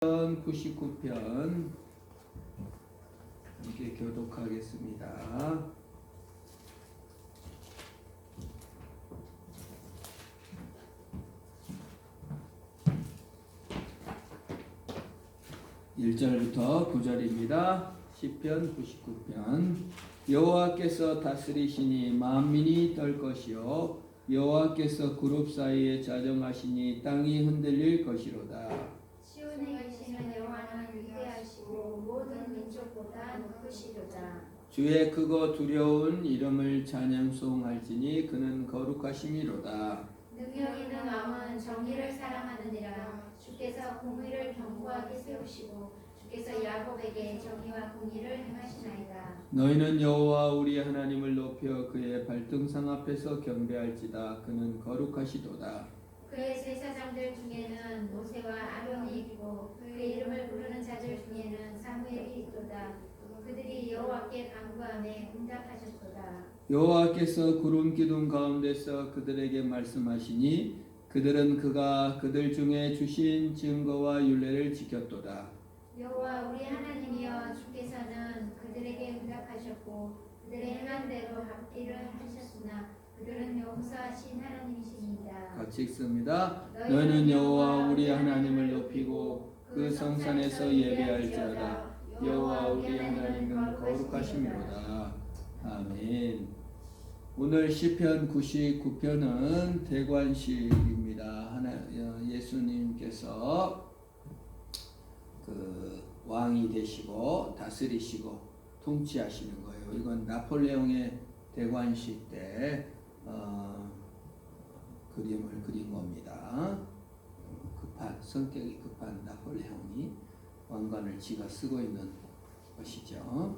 99편 함께 교독하겠습니다. (1절부터) (9절입니다) 시편 99편. 여호와께서 다스리시니 만민이 떨 것이요 여호와께서 그룹 사이에 자정하시니 땅이 흔들릴 것이로다. 시온에 계시는 여호와는 위대하시고 모든 민족보다 높으시도다. 주의 크고 두려운 이름을 찬양송할지니 그는 거룩하심이로다. 능력 있는 왕은 정의를 사랑하느니라. 주께서 공의를 견고하게 세우시고 주께서 야곱에게 정의와 공의를 행하시나이다. 너희는 여호와 우리 하나님을 높여 그의 발등상 앞에서 경배할지다. 그는 거룩하시도다. 그의 제사장들 중에는 모세와 아론이 있고 그의 이름을 부르는 자들 중에는 사무엘이 있도다. 그들이 여호와께 간구하며 응답하셨도다. 여호와께서 구름 기둥 가운데서 그들에게 말씀하시니 그들은 그가 그들 중에 주신 증거와 율례를 지켰도다. 여호와 우리 하나님이여, 주께서는 그들에게 응답하셨고 그들의 행한 대로 합기를 하셨으나 그들은 용서하신 하나님이십니다. 같이 읽습니다. 너희는 여호와 우리 하나님을 높이고 그 성산에서 예배할지어다. 여호와 우리 하나님은 거룩하심이로다. 아멘. 오늘 시편 99편은 대관식입니다. 예수님께서 그 왕이 되시고 다스리시고 통치하시는 거예요. 이건 나폴레옹의 대관식 때 그림을 그린 겁니다. 성격이 급한 나폴레옹이 왕관을 지가 쓰고 있는 것이죠.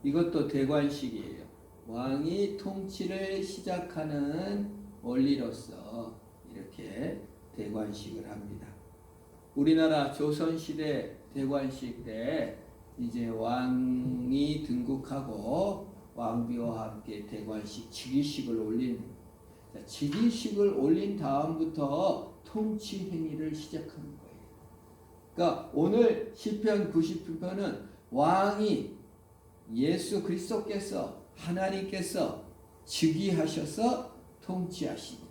이것도 대관식이에요. 왕이 통치를 시작하는 원리로서 이렇게 대관식을 합니다. 우리나라 조선시대 대관식 때 이제 왕이 등극하고 왕비와 함께 대관식 즉위식을 올린 다음부터 통치 행위를 시작하는 거예요. 그러니까 오늘 시편 99편은 왕이 예수 그리스도께서 하나님께서 즉위하셔서 통치하시고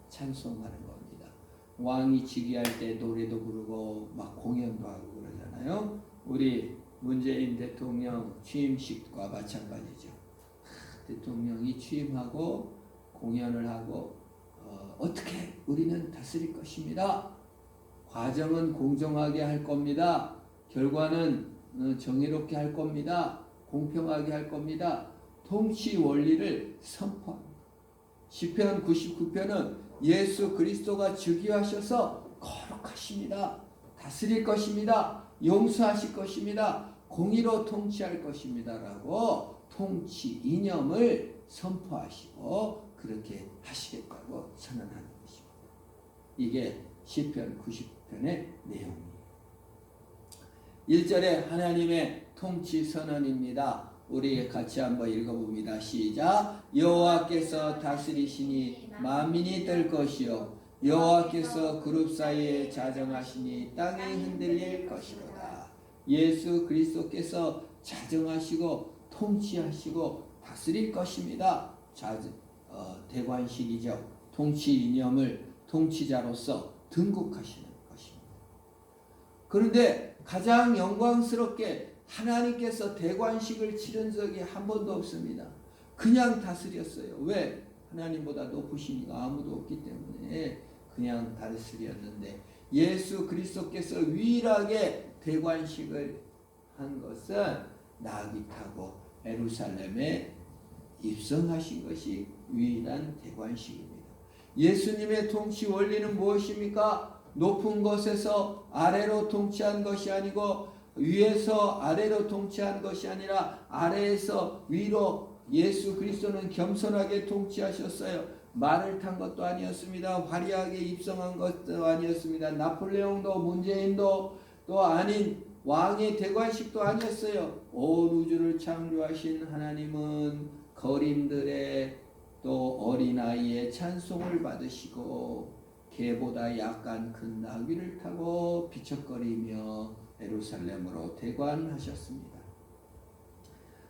찬송하는 겁니다. 왕이 즉위할 때 노래도 부르고 막 공연도 하고 그러잖아요. 우리 문재인 대통령 취임식과 마찬가지죠. 대통령이 취임하고 공연을 하고 어떻게 우리는 다스릴 것입니다. 과정은 공정하게 할 겁니다. 결과는 정의롭게 할 겁니다. 공평하게 할 겁니다. 통치 원리를 선포합니다. 시편 99편은 예수 그리스도가 즉위하셔서 거룩하십니다. 다스릴 것입니다. 용서하실 것입니다. 공의로 통치할 것입니다. 라고 통치 이념을 선포하시고 그렇게 하시겠다고 선언하는 것입니다. 이게 시편 90편의 내용입니다. 1절에 하나님의 통치 선언입니다. 우리 같이 한번 읽어봅니다. 시작. 여호와께서 다스리시니 만민이 뜰 것이요 여호와께서 그룹 사이에 자정하시니 땅이 흔들릴 것이로다. 예수 그리스도께서 자정하시고 통치하시고 다스릴 것입니다. 대관식이죠. 통치 이념을 통치자로서 등극하시는 것입니다. 그런데 가장 영광스럽게 하나님께서 대관식을 치른 적이 한 번도 없습니다. 그냥 다스렸어요. 왜? 하나님보다 높으신 이가 아무도 없기 때문에 그냥 다스렸는데 예수 그리스도께서 유일하게 대관식을 한 것은 나귀 타고 예루살렘에 입성하신 것이 유일한 대관식입니다. 예수님의 통치 원리는 무엇입니까? 높은 곳에서 아래로 통치한 것이 아니고 위에서 아래로 통치한 것이 아니라 아래에서 위로 예수 그리스도는 겸손하게 통치하셨어요. 말을 탄 것도 아니었습니다. 화려하게 입성한 것도 아니었습니다. 나폴레옹도 문재인도 또 아닌 왕의 대관식도 아니었어요. 온 우주를 창조하신 하나님은 거림들의 또 어린아이의 찬송을 받으시고 개보다 약간 큰 나귀를 타고 비척거리며 예루살렘으로 대관하셨습니다.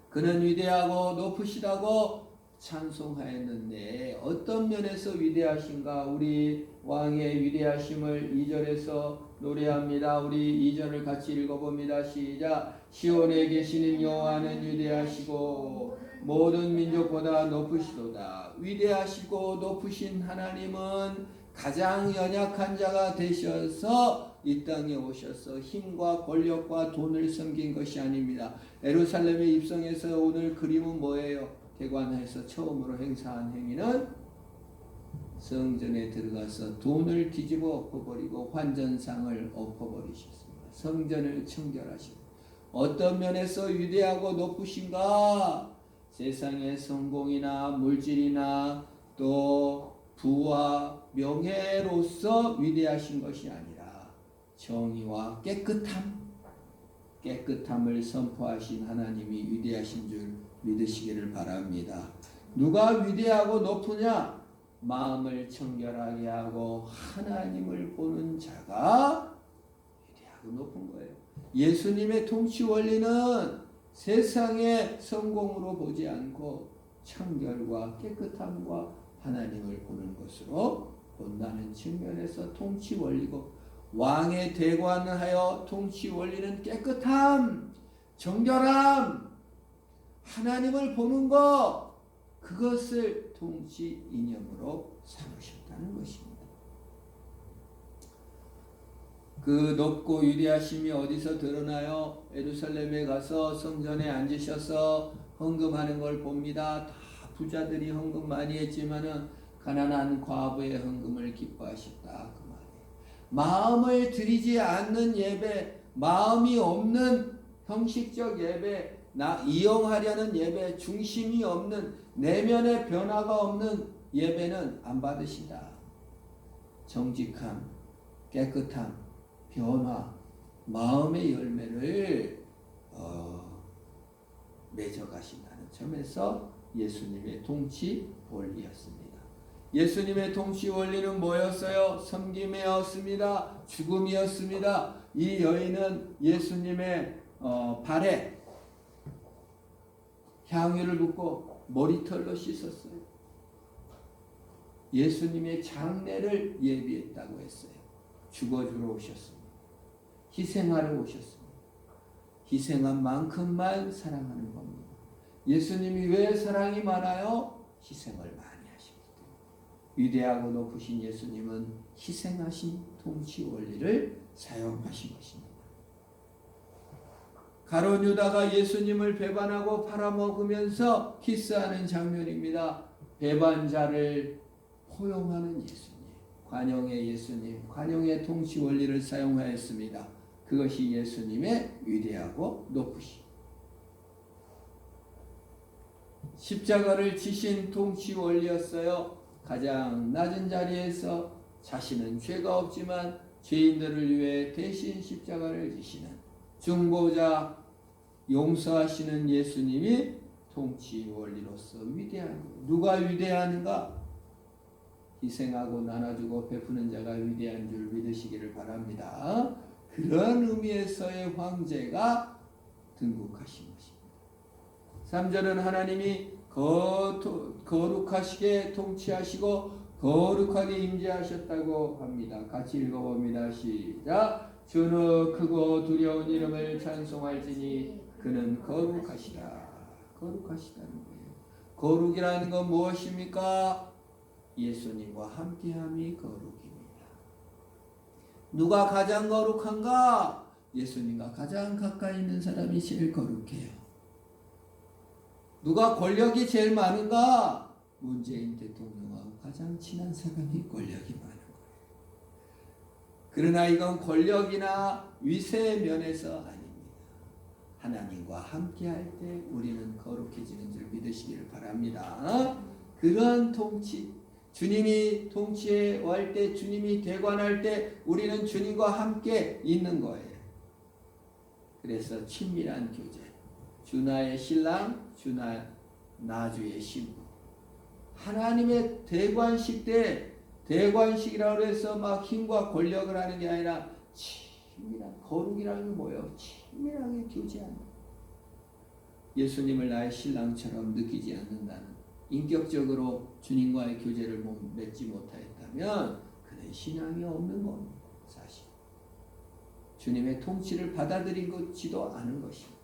그는 위대하고 높으시다고 찬송하였는데 어떤 면에서 위대하신가? 우리 왕의 위대하심을 2절에서 노래합니다. 우리 2절을 같이 읽어봅니다. 시작. 시온에 계시는 여호와는 위대하시고 모든 민족보다 높으시도다. 위대하시고 높으신 하나님은 가장 연약한 자가 되셔서 이 땅에 오셔서 힘과 권력과 돈을 섬긴 것이 아닙니다. 예루살렘에 입성해서 오늘 그림은 뭐예요? 대관해서 처음으로 행사한 행위는 성전에 들어가서 돈을 뒤집어 엎어버리고 환전상을 엎어버리셨습니다. 성전을 청결하시고 어떤 면에서 위대하고 높으신가? 세상의 성공이나 물질이나 또 부와 명예로서 위대하신 것이 아니라 정의와 깨끗함을 선포하신 하나님이 위대하신 줄 믿으시기를 바랍니다. 누가 위대하고 높으냐? 마음을 청결하게 하고 하나님을 보는 자가 위대하고 높은 거예요. 예수님의 통치 원리는 세상의 성공으로 보지 않고 청결과 깨끗함과 하나님을 보는 것으로 본다는 측면에서 통치 원리고, 왕의 대관하여 통치 원리는 깨끗함, 정결함, 하나님을 보는 것, 그것을 통치 이념으로 삼으셨다는 것입니다. 그 높고 위대하심이 어디서 드러나요? 예루살렘에 가서 성전에 앉으셔서 헌금하는 걸 봅니다. 다 부자들이 헌금 많이 했지만은 가난한 과부의 헌금을 기뻐하셨다 그 말이에요. 마음을 들이지 않는 예배, 마음이 없는 형식적 예배, 이용하려는 예배, 중심이 없는 내면의 변화가 없는 예배는 안 받으신다. 정직함, 깨끗함, 변화, 마음의 열매를 맺어가신다는 점에서 예수님의 통치 원리였습니다. 예수님의 통치 원리는 뭐였어요? 섬김이었습니다. 죽음이었습니다. 이 여인은 예수님의 발에 향유를 붓고 머리털로 씻었어요. 예수님의 장례를 예비했다고 했어요. 죽어주러 오셨습니다. 희생하러 오셨습니다. 희생한 만큼만 사랑하는 겁니다. 예수님이 왜 사랑이 많아요? 희생을 많이 하시기 때문에. 위대하고 높으신 예수님은 희생하신 통치 원리를 사용하신 것입니다. 가룟 유다가 예수님을 배반하고 팔아먹으면서 키스하는 장면입니다. 배반자를 포용하는 예수님, 관용의 예수님, 관용의 통치 원리를 사용하였습니다. 그것이 예수님의 위대하고 높으심. 십자가를 지신 통치 원리였어요. 가장 낮은 자리에서 자신은 죄가 없지만 죄인들을 위해 대신 십자가를 지시는 중보자, 용서하시는 예수님이 통치 원리로서 위대한 거예요. 누가 위대한가? 희생하고 나눠주고 베푸는 자가 위대한 줄 믿으시기를 바랍니다. 그런 의미에서의 황제가 등극하신 것입니다. 3절은 하나님이 거룩하시게 통치하시고 거룩하게 임재하셨다고 합니다. 같이 읽어봅니다. 시작. 주는 크고 두려운 이름을 찬송할지니 그는 거룩하시다. 거룩하시다는 거예요. 거룩이라는 건 무엇입니까? 예수님과 함께함이 거룩입니다. 누가 가장 거룩한가? 예수님과 가장 가까이 있는 사람이 제일 거룩해요. 누가 권력이 제일 많은가? 문재인 대통령하고 가장 친한 사람이 권력이 많은 거예요. 그러나 이건 권력이나 위세의 면에서 아닙니다. 하나님과 함께할 때 우리는 거룩해지는 줄 믿으시기를 바랍니다. 그런 통치, 주님이 통치에 할 때, 주님이 대관할 때 우리는 주님과 함께 있는 거예요. 그래서 친밀한 교제, 주나의 신랑, 나주의 신부. 하나님의 대관식 때 대관식이라고 해서 막 힘과 권력을 하는 게 아니라 친밀한 거룩이라는 게 뭐예요? 친밀하게 교제하는. 예수님을 나의 신랑처럼 느끼지 않는다는, 인격적으로 주님과의 교제를 맺지 못하였다면 그는 신앙이 없는 겁니다. 사실 주님의 통치를 받아들이지도 않은 것입니다.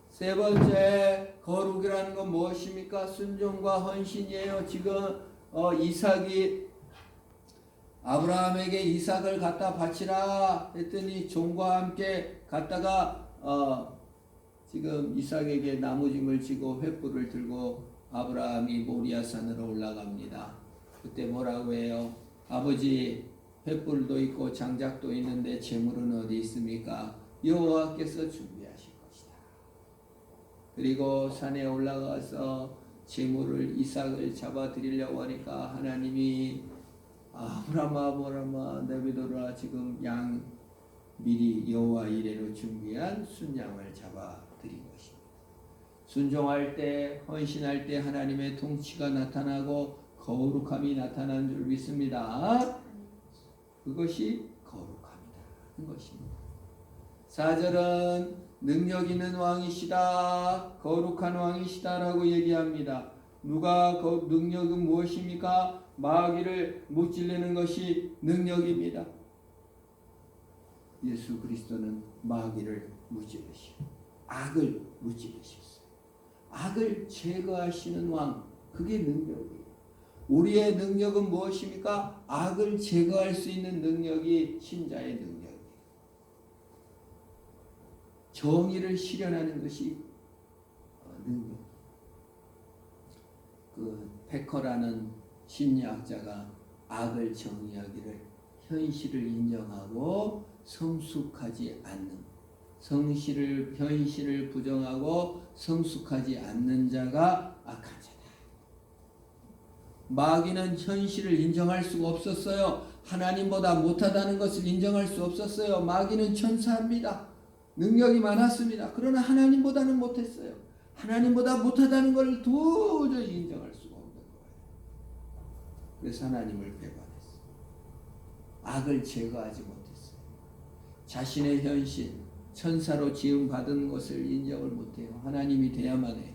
세 번째, 거룩이라는 건 무엇입니까? 순종과 헌신이에요. 지금 이삭이 아브라함에게 이삭을 갖다 바치라 했더니 종과 함께 갔다가 지금 이삭에게 나무짐을 지고 횃불을 들고 아브라함이 모리아산으로 올라갑니다. 그때 뭐라고 해요? 아버지, 횃불도 있고 장작도 있는데 재물은 어디 있습니까? 여호와께서 준비하실 것이다. 그리고 산에 올라가서 재물을 이삭을 잡아 드리려고 하니까 하나님이 아브라함아 내비둬라, 지금 양 미리 여호와 이레로 준비한 순양을 잡아 드린 것입니다. 순종할 때, 헌신할 때 하나님의 통치가 나타나고 거룩함이 나타나는 줄 믿습니다. 그것이 거룩함이다 하는 것입니다. 4절은 능력 있는 왕이시다, 거룩한 왕이시다라고 얘기합니다. 누가 그 능력은 무엇입니까? 마귀를 무찔르는 것이 능력입니다. 예수 그리스도는 마귀를 무찌르시고 악을 무찌르셨어요. 악을 제거하시는 왕, 그게 능력이에요. 우리의 능력은 무엇입니까? 악을 제거할 수 있는 능력이 신자의 능력이에요. 정의를 실현하는 것이 능력. 그 베커라는 심리학자가 악을 정의하기를 현실을 인정하고 성숙하지 않는, 현실을 부정하고 성숙하지 않는 자가 악한 자다. 마귀는 현실을 인정할 수가 없었어요. 하나님보다 못하다는 것을 인정할 수 없었어요. 마귀는 천사입니다. 능력이 많았습니다. 그러나 하나님보다는 못했어요. 하나님보다 못하다는 걸 도저히 인정할 수가 없는 거예요. 그래서 하나님을 배반했어요. 악을 제거하지 못했어요. 자신의 현실, 천사로 지음받은 것을 인정을 못해요. 하나님이 돼야만 해요.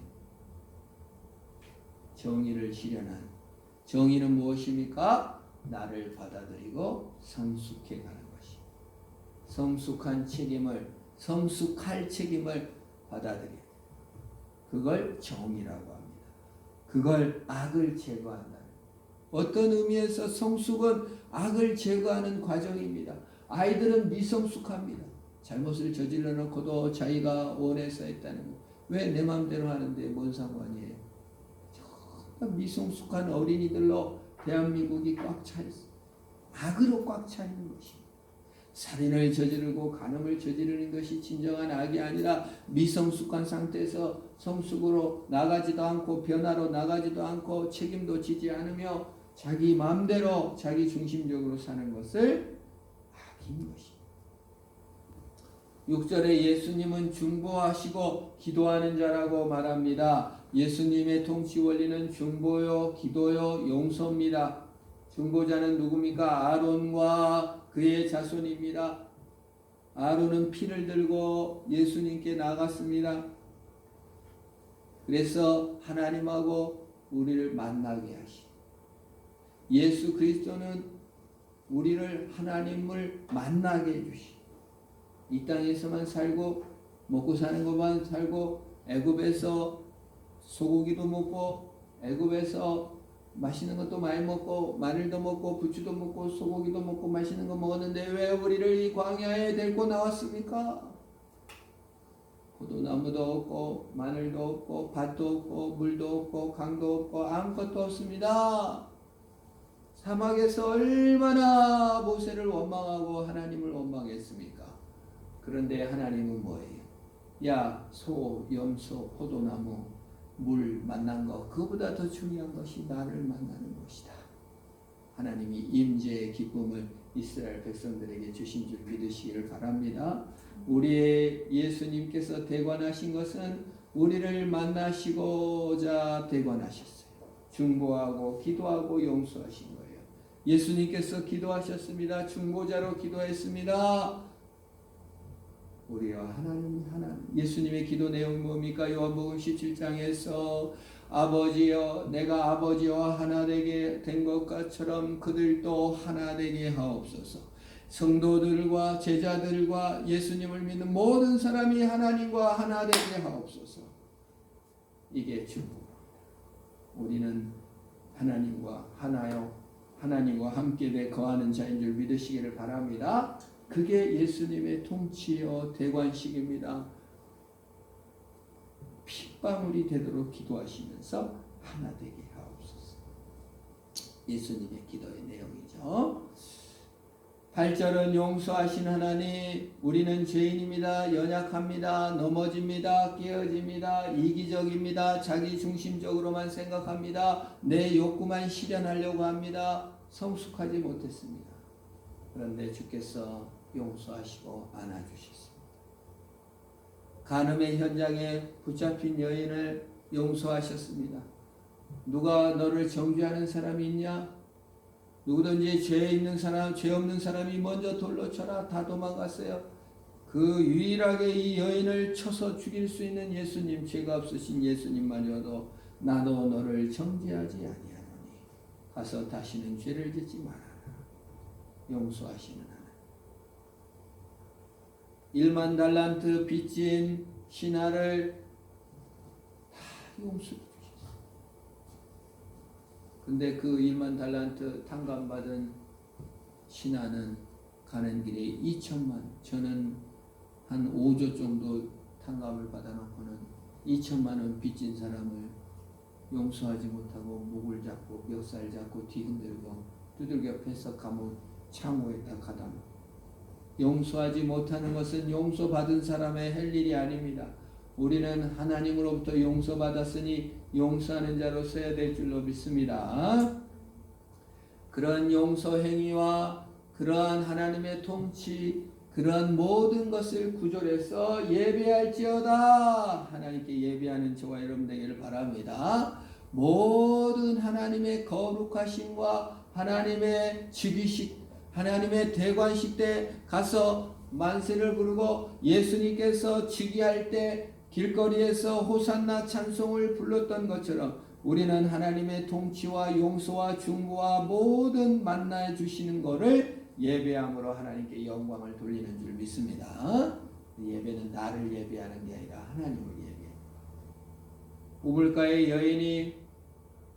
정의를 실현한, 정의는 무엇입니까? 나를 받아들이고 성숙해 가는 것입니다. 성숙할 책임을 받아들여요. 그걸 정의라고 합니다. 그걸 악을 제거한다. 어떤 의미에서 성숙은 악을 제거하는 과정입니다. 아이들은 미성숙합니다. 잘못을 저질러 놓고도 자기가 원해서 했다는 거. 왜 내 마음대로 하는데 뭔 상관이에요? 미성숙한 어린이들로 대한민국이 꽉 차 있어요. 악으로 꽉 차 있는 것입니다. 살인을 저지르고 간음을 저지르는 것이 진정한 악이 아니라 미성숙한 상태에서 성숙으로 나가지도 않고 변화로 나가지도 않고 책임도 지지 않으며 자기 마음대로 자기 중심적으로 사는 것을 악인 것입니다. 6절에 예수님은 중보하시고 기도하는 자라고 말합니다. 예수님의 통치 원리는 중보요, 기도요, 용서입니다. 중보자는 누굽니까? 아론과 그의 자손입니다. 아론은 피를 들고 예수님께 나갔습니다. 그래서 하나님하고 우리를 만나게 하시고, 예수 그리스도는 우리를 하나님을 만나게 해주시고, 이 땅에서만 살고 먹고 사는 것만 살고 애굽에서 소고기도 먹고 애굽에서 맛있는 것도 많이 먹고 마늘도 먹고 부추도 먹고 소고기도 먹고 맛있는 거 먹었는데 왜 우리를 이 광야에 데리고 나왔습니까? 포도나무도 없고 마늘도 없고 밭도 없고 물도 없고 강도 없고 아무것도 없습니다. 사막에서 얼마나 모세를 원망하고 하나님을 원망했습니까? 그런데 하나님은 뭐예요? 야, 소, 염소, 포도나무, 물 만난 거, 그보다 더 중요한 것이 나를 만나는 것이다. 하나님이 임재의 기쁨을 이스라엘 백성들에게 주신 줄 믿으시기를 바랍니다. 우리의 예수님께서 대관하신 것은 우리를 만나시고자 대관하셨어요. 중보하고 기도하고 용서하신 거예요. 예수님께서 기도하셨습니다. 중보자로 기도했습니다. 우리와 하나님. 예수님의 기도 내용이 뭡니까? 요한복음 17장에서 아버지여 내가 아버지와 하나 되게 된 것처럼 그들도 하나 되게 하옵소서. 성도들과 제자들과 예수님을 믿는 모든 사람이 하나님과 하나 되게 하옵소서. 이게 중보. 우리는 하나님과 하나요. 하나님과 함께 거하는 자인 줄 믿으시기를 바랍니다. 그게 예수님의 통치요 대관식입니다. 핏방울이 되도록 기도하시면서 하나 되게 하옵소서. 예수님의 기도의 내용이죠. 8절은 용서하신 하나님, 우리는 죄인입니다. 연약합니다. 넘어집니다. 깨어집니다. 이기적입니다. 자기중심적으로만 생각합니다. 내 욕구만 실현하려고 합니다. 성숙하지 못했습니다. 그런데 주께서 용서하시고 안아주셨습니다. 간음의 현장에 붙잡힌 여인을 용서하셨습니다. 누가 너를 정죄하는 사람이 있냐? 누구든지 죄 있는 사람, 죄 없는 사람이 먼저 돌로 쳐라. 다 도망갔어요. 그 유일하게 이 여인을 쳐서 죽일 수 있는 예수님, 죄가 없으신 예수님만이어도 나도 너를 정죄하지 아니하노니 가서 다시는 죄를 짓지 말아라. 용서하시는 하나님. 1만 달란트 빚진 신하를 다 용서해 주셨어요. 근데 그 1만 달란트 탕감받은 신하는 가는 길에 2천만, 저는 한 5조 정도 탕감을 받아놓고는 2천만 원 빚진 사람을 용서하지 못하고 목을 잡고 멱살 잡고 뒤흔들고 두들겨 패서 감옥 창호에다 가다 놓고, 용서하지 못하는 것은 용서받은 사람의 할 일이 아닙니다. 우리는 하나님으로부터 용서받았으니 용서하는 자로 써야 될 줄로 믿습니다. 그런 용서 행위와 그러한 하나님의 통치, 그러한 모든 것을 구절해서 예배할지어다. 하나님께 예배하는 저와 여러분 되기를 바랍니다. 모든 하나님의 거룩하심과 하나님의 즉위식, 하나님의 대관식 때 가서 만세를 부르고 예수님께서 즉위할 때 길거리에서 호산나 찬송을 불렀던 것처럼 우리는 하나님의 통치와 용서와 중보와 모든 만나해 주시는 것을 예배함으로 하나님께 영광을 돌리는 줄 믿습니다. 예배는 나를 예배하는 게 아니라 하나님을 예배해. 우물가의 여인이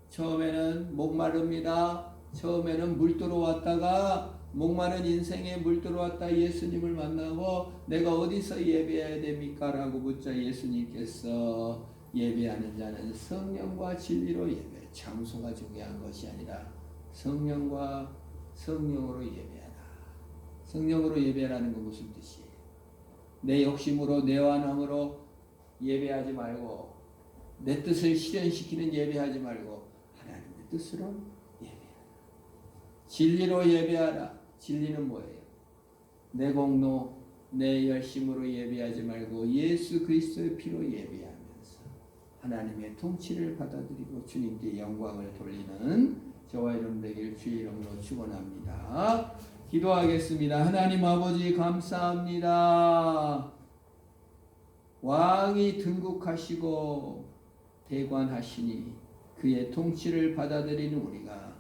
처음에는 목마릅니다. 처음에는 물 들어왔다가 목마른 인생에 물 들어왔다 예수님을 만나고 내가 어디서 예배해야 됩니까? 라고 묻자 예수님께서 예배하는 자는 성령과 진리로 예배, 장소가 중요한 것이 아니라 성령과 성령으로 예배하라. 성령으로 예배하라는 건 무슨 뜻이에요? 내 욕심으로 내 완함으로 예배하지 말고 내 뜻을 실현시키는 예배하지 말고 하나님의 뜻으로 예배하라. 진리로 예배하라. 진리는 뭐예요? 내 공로, 내 열심으로 예배하지 말고 예수 그리스도의 피로 예배하면서 하나님의 통치를 받아들이고 주님께 영광을 돌리는 저와 여러분 되길 주의 이름으로 축원합니다. 기도하겠습니다. 하나님 아버지 감사합니다. 왕이 등극하시고 대관하시니 그의 통치를 받아들이는 우리가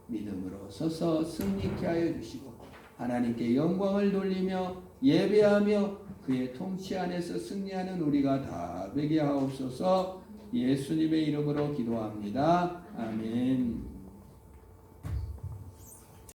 믿음으로 서서 승리케 하여 주시고 하나님께 영광을 돌리며 예배하며 그의 통치 안에서 승리하는 우리가 다 되게 하옵소서. 예수님의 이름으로 기도합니다. 아멘.